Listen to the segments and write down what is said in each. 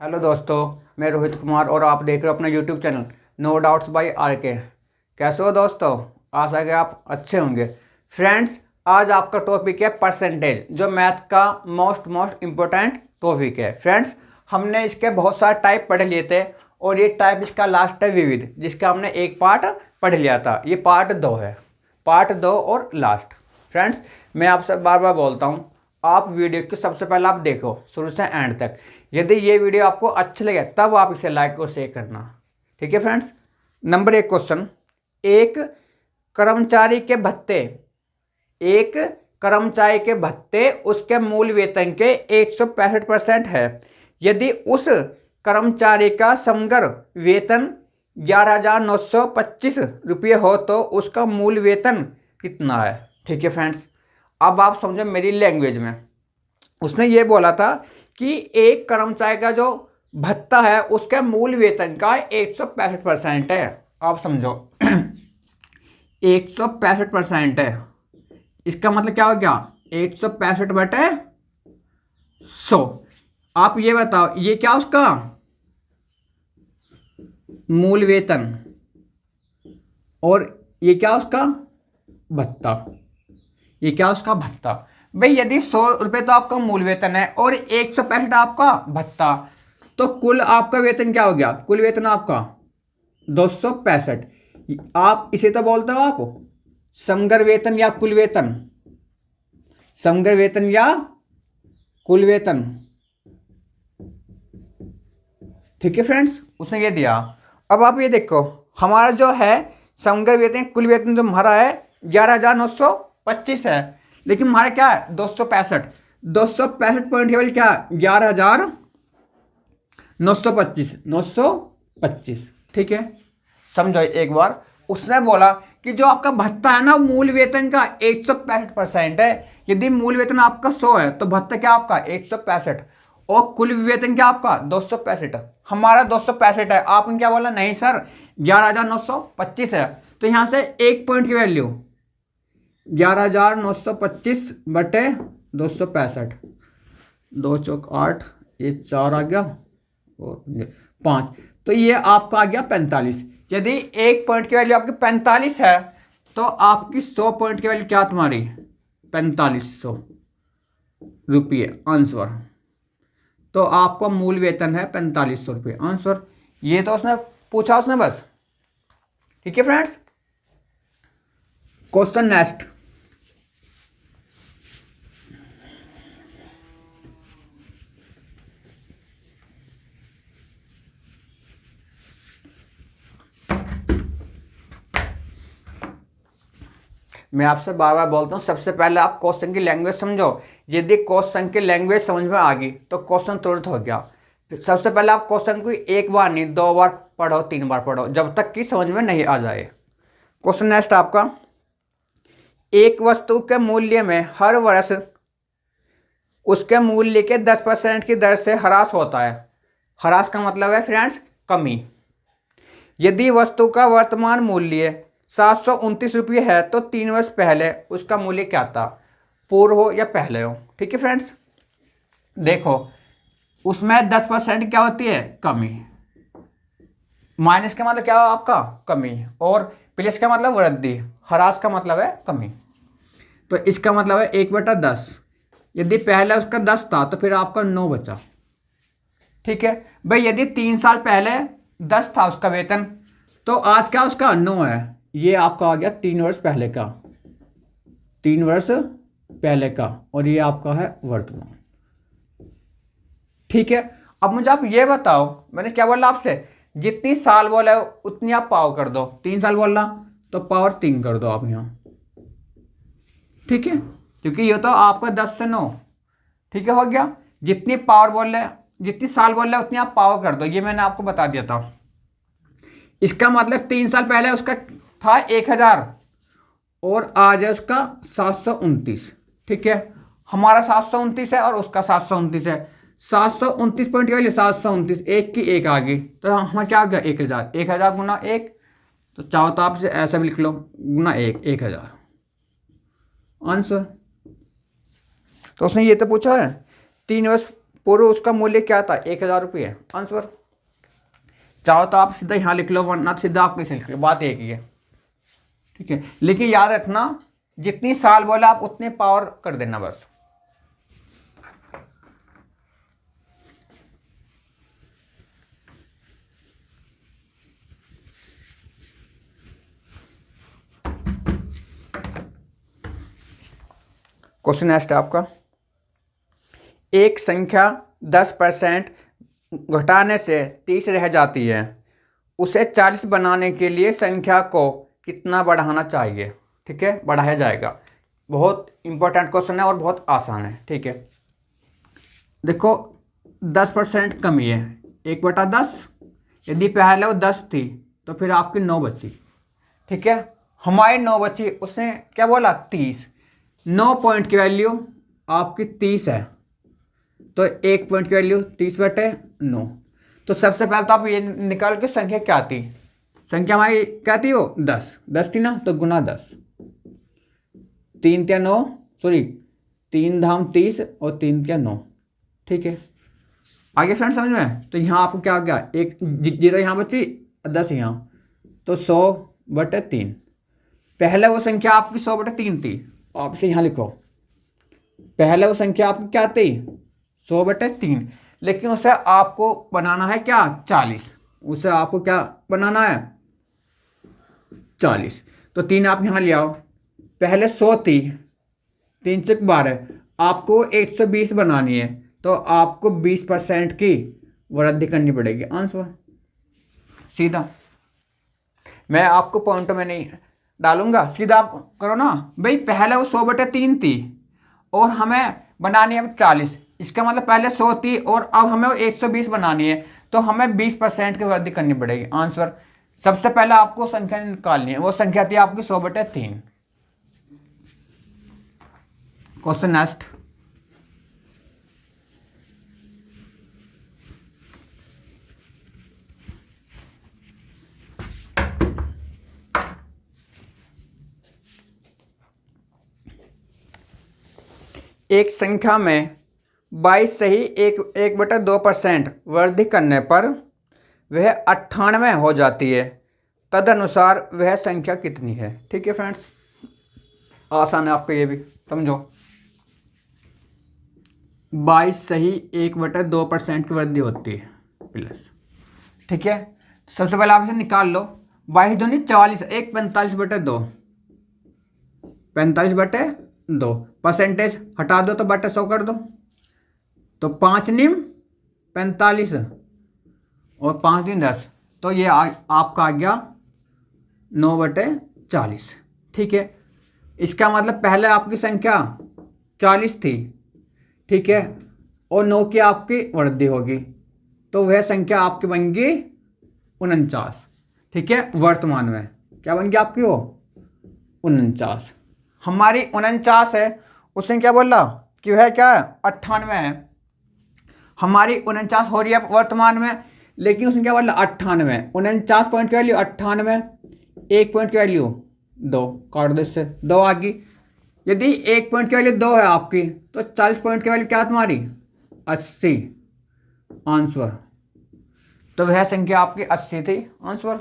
Hello दोस्तों, मैं रोहित कुमार और आप देख रहे हो अपना YouTube channel no doubts by R K. कैसे हो दोस्तों? आशा है कि आप अच्छे होंगे। फ्रेंड्स, आज आपका टॉपिक है परसेंटेज, जो मैथ का मोस्ट इम्पोर्टेंट टॉपिक है। फ्रेंड्स, हमने इसके बहुत सारे टाइप पढ़ लिए थे और ये टाइप इसका लास्ट है विविध, जिसका हमने एक पार्ट पढ़ लिया था। ये पार्ट 2 है, पार्ट 2 और लास्ट। फ्रेंड्स, मैं आपसे बार बार बोलता हूँ, आप वीडियो को सबसे पहले आप देखो शुरू से एंड तक। यदि ये वीडियो आपको अच्छी लगे तब आप इसे लाइक और शेयर करना, ठीक है फ्रेंड्स। नंबर 1 क्वेश्चन, एक कर्मचारी के भत्ते एक कर्मचारी के भत्ते उसके मूल वेतन के 165% है। यदि उस कर्मचारी का समग्र वेतन 11,925 रुपये हो तो उसका मूल वेतन कितना है? ठीक है फ्रेंड्स, अब आप समझो मेरी लैंग्वेज में। उसने ये बोला था कि एक कर्मचारी का जो भत्ता है उसके मूल वेतन का 165% है। आप समझो 165% है, इसका मतलब क्या हो गया? 165/100। आप ये बताओ, ये क्या उसका मूल वेतन और ये क्या उसका भत्ता? ये क्या उसका भत्ता? भाई, यदि 100 रुपये तो आपका मूल वेतन है और 165 आपका भत्ता, तो कुल आपका वेतन क्या हो गया? कुल वेतन आपका 265। आप इसे तो बोलते हो आप समग्र वेतन या कुल वेतन, समग्र वेतन या कुल वेतन। ठीक है फ्रेंड्स, उसने ये दिया। अब आप ये देखो, हमारा जो है समग्र वेतन कुल वेतन जो हमारा है 11,925 है, लेकिन हमारा क्या है 265 पॉइंट केवल क्या 11,925। ठीक है, समझो एक बार। उसने बोला कि जो आपका भत्ता है ना मूल वेतन का 165% है। यदि मूल वेतन आपका 100 है तो भत्ता क्या आपका 165 और कुल वेतन क्या आपका 265। हमारा 265 है, आपने क्या बोला? नहीं सर 11,925 है। तो यहां से एक पॉइंट की वैल्यू 11,925/265, 2 चौक 8, ये 4 आ गया और 5, तो ये आपका आ गया 45। यदि एक पॉइंट की वैल्यू आपकी 45 है तो आपकी 100 पॉइंट की वैल्यू क्या तुम्हारी 4500 रुपये आंसर। तो आपका मूल वेतन है 4500 रुपये आंसर। ये तो उसने पूछा उसने बस। ठीक है फ्रेंड्स, क्वेश्चन नेक्स्ट। मैं आपसे बार बार बोलता हूँ, सबसे पहले आप क्वेश्चन की लैंग्वेज समझो। यदि क्वेश्चन की लैंग्वेज समझ में आ गई तो क्वेश्चन तुरंत हो गया। सबसे पहले आप क्वेश्चन को एक बार नहीं 2 बार पढ़ो, 3 बार पढ़ो, जब तक कि समझ में नहीं आ जाए। क्वेश्चन नेक्स्ट आपका, एक वस्तु के मूल्य में हर वर्ष उसके मूल्य के 10% की दर से ह्रास होता है। ह्रास का मतलब है फ्रेंड्स कमी। यदि वस्तु का वर्तमान मूल्य 729 रुपये है तो 3 वर्ष पहले उसका मूल्य क्या था? पूर्व हो या पहले हो। ठीक है फ्रेंड्स, देखो उसमें 10% क्या होती है? कमी। माइनस का मतलब क्या हो आपका? कमी। और प्लस का मतलब वृद्धि। ह्रास का मतलब है कमी। तो इसका मतलब है 1/10। यदि पहले उसका 10 था तो फिर आपका 9 बचा। ठीक है भाई, यदि 3 साल पहले 10 था उसका वेतन तो आज क्या उसका 9 है। ये आपका आ गया 3 वर्ष पहले का, 3 वर्ष पहले का, और ये आपका है वर्तमान। ठीक है, अब मुझे आप ये बताओ, मैंने क्या बोला आपसे? जितनी साल बोला उतनी आप पावर कर दो। 3 साल बोला तो पावर 3 कर दो आप यहां। ठीक है, क्योंकि ये तो आपका 10 से 9। ठीक है, हो गया। जितनी पावर बोल रहे, जितनी साल बोल रहे उतनी आप पावर कर दो। ये मैंने आपको बता दिया था। इसका मतलब 3 साल पहले उसका था 1000 और आज है उसका 729। ठीक है, हमारा 729 है और उसका 729 है। 729 पॉइंट की वैल्यू 729, एक की एक आ गई तो हमें क्या आ गया 1000। 1000 गुना 1, तो चाहो तो आप ऐसा भी लिख लो, गुना 1, 1000 आंसर। तो उसने ये तो पूछा है 3 वर्ष पूर्व उसका मूल्य क्या था, 1,000 रुपये आंसर। चाहो तो आप सीधा यहाँ लिख लो, वरना सीधा आप कैसे लिख लो, बात एक ही है, ठीक है। लेकिन याद रखना जितनी साल बोला आप उतने पावर कर देना बस। क्वेश्चन नेक्स्ट है आपका, एक संख्या 10% घटाने से 30 रह जाती है, उसे 40 बनाने के लिए संख्या को कितना बढ़ाना चाहिए, ठीक है, बढ़ाया जाएगा। बहुत इंपॉर्टेंट क्वेश्चन है और बहुत आसान है, ठीक है। देखो 10% कमी है, 1/10, यदि पहले वो 10 थी तो फिर आपकी 9 बची, ठीक है। हमारी 9 बची, उसने क्या बोला 30, 9 पॉइंट की वैल्यू आपकी 30 है, तो 1 पॉइंट की वैल्यू 30/9। तो सबसे पहले तो आप ये निकाल के संख्या क्या थी, संख्या हमारी क्या थी, वो 10 थी ना, तो गुना 10, 3 × 9, सॉरी 3 धाम 30 और 3 × 9, ठीक है। आगे फ्रेंड समझ में, तो यहाँ आपको क्या आ गया, एक जीरो यहाँ बची, 10 यहाँ, तो 100/3। पहले वो संख्या आपकी 100/3 थी, आप इसे यहाँ लिखो, पहले वो संख्या आपकी क्या थी 100/3, लेकिन उसे आपको बनाना है क्या 40, उसे आपको क्या बनाना है 40। तो 3 आप यहाँ ले आओ, पहले 100 थी, 3 से 12, आपको 120 बनानी है, तो आपको 20% की वृद्धि करनी पड़ेगी आंसर, सीधा। मैं आपको पॉइंटों में नहीं डालूंगा, सीधा आप करो ना भाई। पहले वो 100/3 थी और हमें बनानी है 40, इसका मतलब पहले 100 थी और अब हमें वो 120 बनानी है, तो हमें 20% की वृद्धि करनी पड़ेगी आंसर। सबसे पहले आपको संख्या निकालनी है, वो संख्या थी आपकी 100/3। क्वेश्चन नेक्स्ट, एक संख्या में 22 से ही 1/2% वृद्धि करने पर वह 98 हो जाती है, तदनुसार वह संख्या कितनी है, ठीक है फ्रेंड्स। आसान है आपको ये भी, समझो। 22 से ही 1/2% की वृद्धि होती है प्लस, ठीक है। सबसे पहले आप इसे निकाल लो, 22 दूनी 44, 1 45/2, 45/2, परसेंटेज हटा दो तो बटे 100 कर दो, तो 5 निम 45 और 5 दिन 10, तो ये आपका आ गया 9/40, ठीक है। इसका मतलब पहले आपकी संख्या 40 थी, ठीक है, और 9 की आपकी वृद्धि होगी, तो वह संख्या आपकी बन गई 49, ठीक है। वर्तमान में क्या बन गया आपकी वो 49, हमारी 49 है, उसने क्या बोला कि वह क्या है 98 है, हमारी 49 हो रही है वर्तमान में, लेकिन उसने क्या बोला 98, 49 पॉइंट की वैल्यू 98, 1 पॉइंट की वैल्यू 2, काट दो इससे 2 आ गई। यदि 1 पॉइंट की वैल्यू 2 है आपकी, तो 40 पॉइंट की वैल्यू क्या तुम्हारी 80 आंसर, तो वह संख्या आपकी 80 थी आंसर।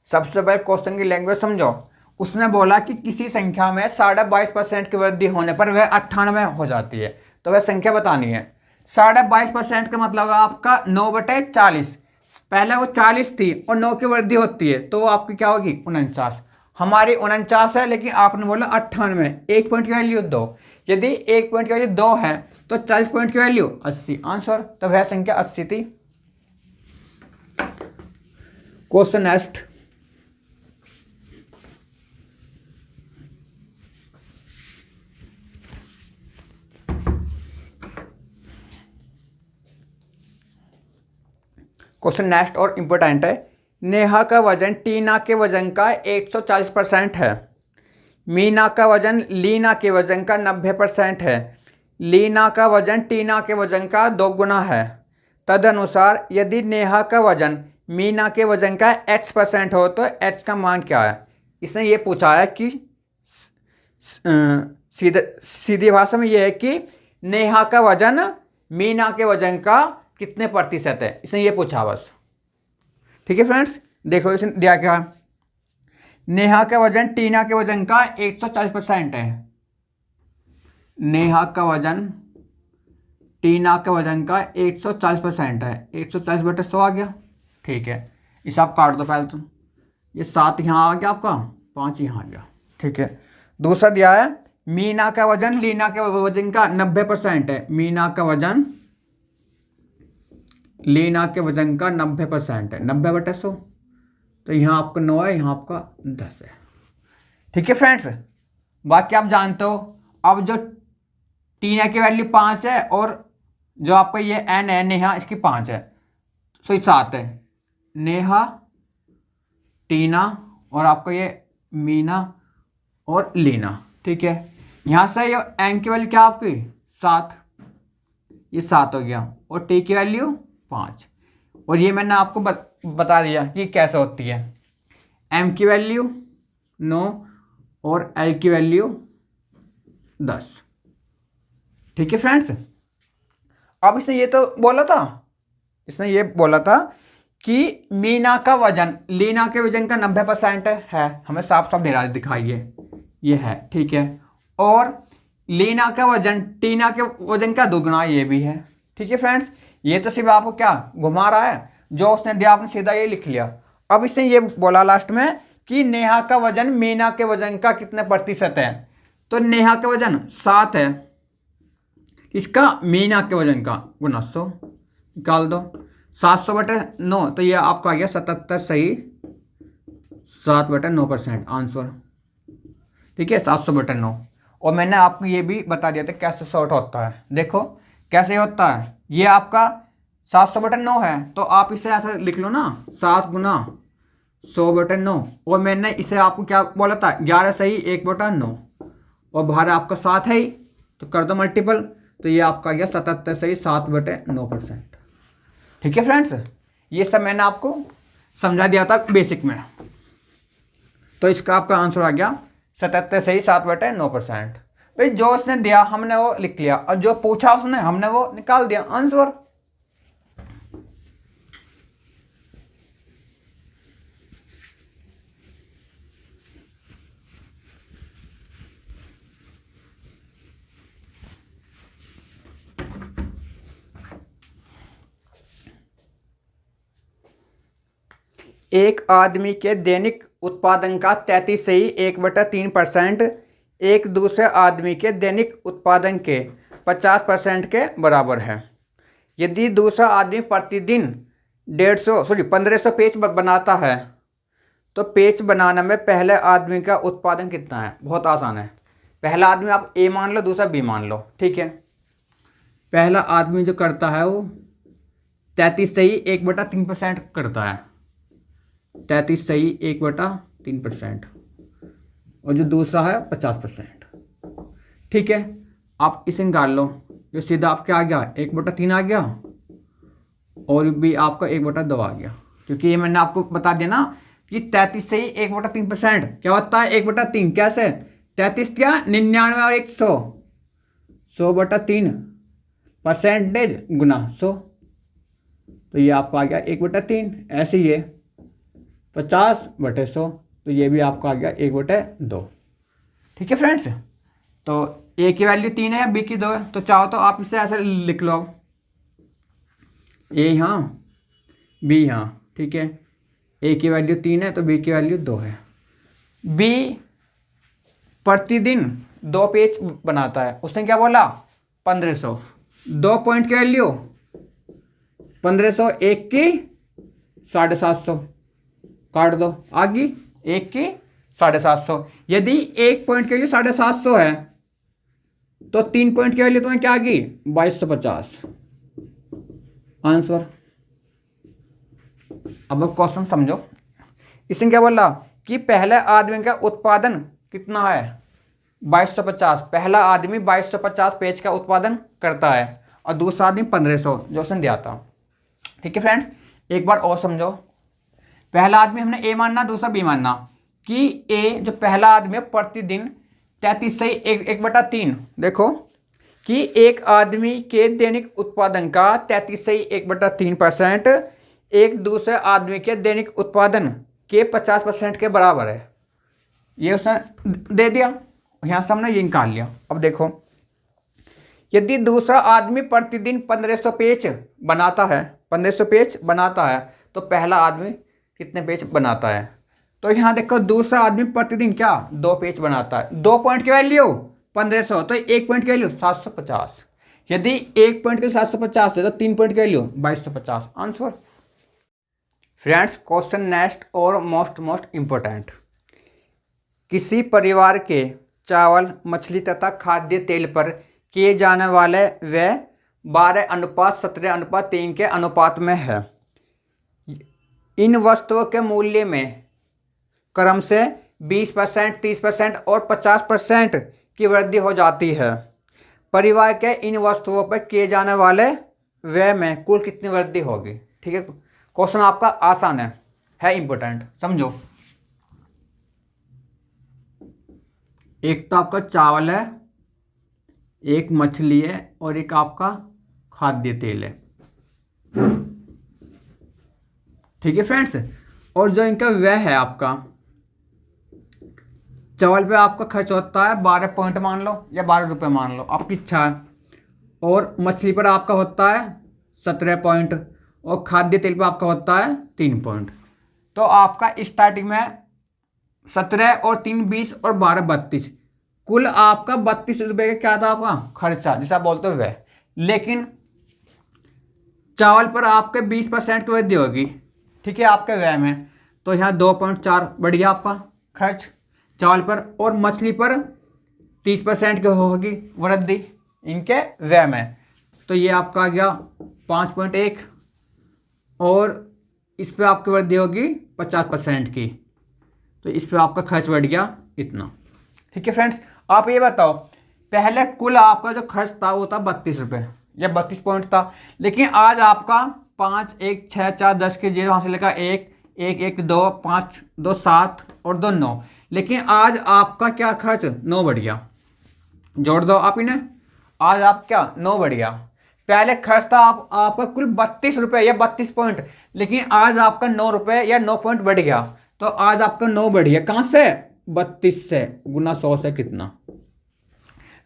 सबसे पहले क्वेश्चन की लैंग्वेज समझो, उसने बोला कि किसी संख्या में 22.5% की वृद्धि होने पर वह 98 हो जाती है, तो वह संख्या बतानी है। 22.5% का मतलब आपका 9/40, पहले वो 40 थी और 9 की वृद्धि होती है, तो वो आपकी क्या होगी 49। हमारी 49 है, लेकिन आपने बोला 98, 1 पॉइंट की वैल्यू 2, यदि 1 पॉइंट की वैल्यू 2 है तो 40 पॉइंट की वैल्यू 80 आंसर, तो वह संख्या 80 थी। क्वेश्चन नेक्स्ट, क्वेश्चन नेक्स्ट और इम्पोर्टेंट है। नेहा का वजन टीना के वजन का 140% है, मीना का वजन लीना के वजन का 90% है, लीना का वजन टीना के वजन का 2 गुना है, तदनुसार यदि नेहा का वजन मीना के वजन का x% हो तो x का मान क्या है। इसने ये पूछा है कि सीधी भाषा में ये है कि नेहा का वजन मीना के वजन का कितने प्रतिशत है, इसने ये पूछा बस। ठीक है फ्रेंड्स, देखो इसने दिया क्या, नेहा का वजन टीना के वजन का 140% है। नेहा का वजन टीना के वजन का 140% है। 140/100 आ गया। ठीक है, इसे आप काट दो पहले तो। ये 7 यहाँ आ गया आपका, 5 यहाँ आ गया। ठीक है, दूसरा दिया है मीना का वजन लीना के वजन का 90% है। मीना का वजन लीना के वजन का 90% है। 90/100, तो यहाँ आपका 9 है, यहाँ आपका 10 है। ठीक है फ्रेंड्स, बाकी आप जानते हो। अब जो टीना की वैल्यू 5 है और जो आपका ये एन है नेहा, इसकी 5 है, सो ये 7 है। नेहा, टीना और आपका ये मीना और लीना। ठीक है, यहाँ से ये एन की वैल्यू क्या आपकी 7, ये 7 हो गया, और टी की वैल्यू 5। और ये मैंने आपको बता दिया कि कैसे होती है। एम की वैल्यू 9 और एल की वैल्यू 10। ठीक है फ्रेंड्स, अब इसने ये तो बोला था, इसने ये बोला था कि मीना का वजन लीना के वजन का 90% है। हमें साफ साफ दिखाइए, ये है। ठीक है, और लीना का वजन टीना के वजन का दुगना, ये भी है। ठीक है फ्रेंड्स, ये तो सिर्फ आपको क्या घुमा रहा है, जो उसने दिया आपने सीधा ये लिख लिया। अब इसने ये बोला लास्ट में कि नेहा का वजन मीना के वजन का कितने प्रतिशत है। तो नेहा का वजन 7 है, इसका मीना के वजन का गुना 100 निकाल दो। 700/9, तो ये आपका आ गया 77 सही 7/9% आंसर। ठीक है, 700/9। और मैंने आपको ये भी बता दिया था कैसे सॉर्ट होता है। देखो कैसे होता है, ये आपका 700/9 है, तो आप इसे ऐसा लिख लो ना, 7 गुना 100/9। और मैंने इसे आपको क्या बोला था, 11 सही 1/9, और बाहर आपका 7 है ही, तो कर दो मल्टीपल, तो ये आपका गया 77 सही 7/9%। ठीक है फ्रेंड्स, ये सब मैंने आपको समझा दिया था बेसिक में, तो इसका आपका आंसर आ गया 77 सही 7/9%। भाई जो उसने दिया हमने वो लिख लिया, और जो पूछा उसने हमने वो निकाल दिया आंसर। एक आदमी के दैनिक उत्पादन का 33 सही 1/3% एक दूसरे आदमी के दैनिक उत्पादन के 50% के बराबर है। यदि दूसरा आदमी प्रतिदिन 1500 पेज बनाता है, तो पेज बनाने में पहले आदमी का उत्पादन कितना है। बहुत आसान है, पहला आदमी आप ए मान लो, दूसरा बी मान लो। ठीक है, पहला आदमी जो करता है वो 33 सही 1/3% करता है। 33 सही 1/3%, और जो दूसरा है 50%। ठीक है, आप इसे निकाल लो, जो सीधा आपके आ गया 1/3 आ गया, और भी आपका 1/2 आ गया। क्योंकि ये मैंने आपको बता दिया ना कि 33 सही 1/3% क्या होता है 1/3। कैसे 33 क्या 99 और 100, 100/3 परसेंटेज गुना 100, तो ये आपका आ गया 1/3। ऐसे ही 50/100, तो ये भी आपका आ गया 1/2। ठीक है फ्रेंड्स, तो ए की वैल्यू 3 है, बी की 2 है, तो चाहो तो आप इसे ऐसे लिख लो, ए यहाँ बी यहाँ। ठीक है, ए की वैल्यू 3 है तो बी की वैल्यू 2 है। बी प्रतिदिन 2 पेज बनाता है, उसने क्या बोला 1500। 2 पॉइंट की वैल्यू 1500, एक की 750, काट दो आगे, एक की 750। यदि 1 पॉइंट की वैल्यू 750 है, तो 3 पॉइंट की वैल्यू तुम्हें क्या आ गई 2250 आंसर। अब क्वेश्चन समझो, इसने क्या बोला कि पहले आदमी का उत्पादन कितना है 2250। पहला आदमी 2250 पेज का उत्पादन करता है, और दूसरा आदमी 1500 जो उसने दिया था। ठीक है फ्रेंड्स, एक बार और समझो, पहला आदमी हमने ए मानना, दूसरा बी मानना, कि ए जो पहला आदमी है प्रतिदिन 33 सही 1/3। देखो कि एक आदमी के दैनिक उत्पादन का 33.1/3% एक दूसरे आदमी के दैनिक उत्पादन के 50% के बराबर है। ये उसने दे दिया, यहाँ से हमने ये निकाल लिया। अब देखो, यदि दूसरा आदमी प्रतिदिन 1500 पेज बनाता है, 1500 पेज बनाता है, तो पहला आदमी कितने पेज बनाता है? तो यहाँ देखो, दूसरा आदमी प्रतिदिन क्या 2 पेज बनाता है। 2 पॉइंट की वैल्यू 1500, तो 1 पॉइंट की वैल्यू 750। यदि 1 पॉइंट की 750 है तो 3 पॉइंट की value 2250। Answer. Friends, question next और मोस्ट इंपॉर्टेंट। किसी परिवार के चावल, मछली तथा खाद्य तेल पर किए जाने वाले व्यय 12:17:3 के अनुपात में है। इन वस्तुओं के मूल्य में क्रम से 20%, 30% और 50% की वृद्धि हो जाती है। परिवार के इन वस्तुओं पर किए जाने वाले व्यय में कुल कितनी वृद्धि होगी? ठीक है, क्वेश्चन आपका आसान है इंपॉर्टेंट, समझो। एक तो आपका चावल है, एक मछली है और एक आपका खाद्य तेल है। ठीक है फ्रेंड्स, और जो इनका व्यय है आपका, चावल पे आपका खर्च होता है 12 पॉइंट मान लो या 12 रुपये मान लो, आपकी इच्छा है। और मछली पर आपका होता है 17 पॉइंट और खाद्य तेल पर आपका होता है 3 पॉइंट। तो आपका स्टार्टिंग में 17 और 3 20 और 12 32, कुल आपका 32 रुपये का क्या था आपका खर्चा, जिसे आप बोलते हो व्यय। लेकिन चावल पर आपके 20% की वृद्धि होगी, ठीक है, आपके व्यय में। तो यहाँ 2.4 बढ़ गया आपका खर्च चावल पर, और मछली पर 30% की होगी वृद्धि इनके व्यय में। तो ये आपका आ गया 5.1, और इस पर आपकी वृद्धि होगी 50% की, तो इस पर आपका खर्च बढ़ गया इतना। ठीक है फ्रेंड्स, आप ये बताओ, पहले कुल आपका जो खर्च था वो था 32 रुपये या 32 पॉइंट था, लेकिन आज आपका 5 1 6 4 10 के 0 वहाँ से लेकर 1 1 1 2 5 2 7 और 2 9, लेकिन आज आपका क्या खर्च 9 बढ़ गया। जोड़ दो आप इन्हें, आज आप क्या 9 बढ़ गया। पहले खर्च था आपका कुल 32 रुपये या 32 पॉइंट, लेकिन आज आपका 9 रुपये या 9 पॉइंट बढ़ गया। तो आज आपका 9 बढ़ गया, कहाँ से? 32 से, गुना 100 से कितना।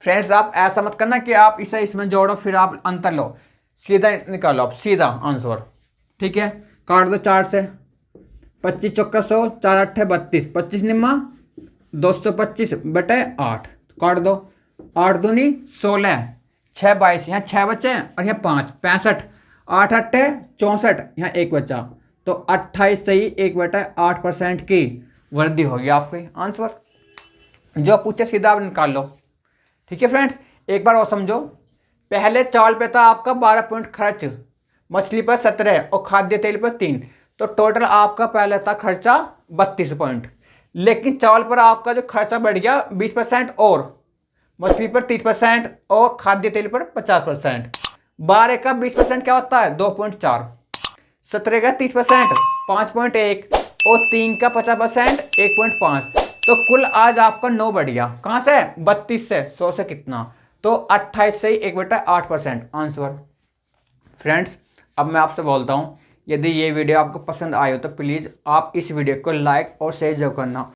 फ्रेंड्स, आप ऐसा मत करना कि आप इसे इसमें जोड़ो फिर आप अंतर लो, सीधा निकालो आप, सीधा आंसर। ठीक है, काट दो 4 से, 25 चौका 100, 4 8 32, 25 निम्मा 225 बटे 8, काट दो। 8 दूनी 16, 6 22, यहाँ 6 बचे और यहाँ 5 65, 8 8 64, यहाँ 1 बचा, तो 28 सही 1/8% की वृद्धि होगी आपकी। आंसर जो पूछे सीधा आप निकाल लो। ठीक है फ्रेंड्स, एक बार और समझो। पहले चावल पे था आपका 12 पॉइंट खर्च, मछली पर 17 और खाद्य तेल पर 3, तो टोटल आपका पहले था खर्चा 32 पॉइंट। लेकिन चावल पर आपका जो खर्चा बढ़ गया 20% और मछली पर 30% और खाद्य तेल पर 50%। 12 का 20% क्या होता है 2.4, 17 का 30% 5.1 और 3 का 50% 1.5। तो कुल आज आपका 9 बढ़ गया, कहाँ से? 32 से, 100 से कितना? तो 28 से 1/8% आंसर। फ्रेंड्स, अब मैं आपसे बोलता हूँ, यदि ये वीडियो आपको पसंद आए हो तो प्लीज़ आप इस वीडियो को लाइक और शेयर जरूर करना।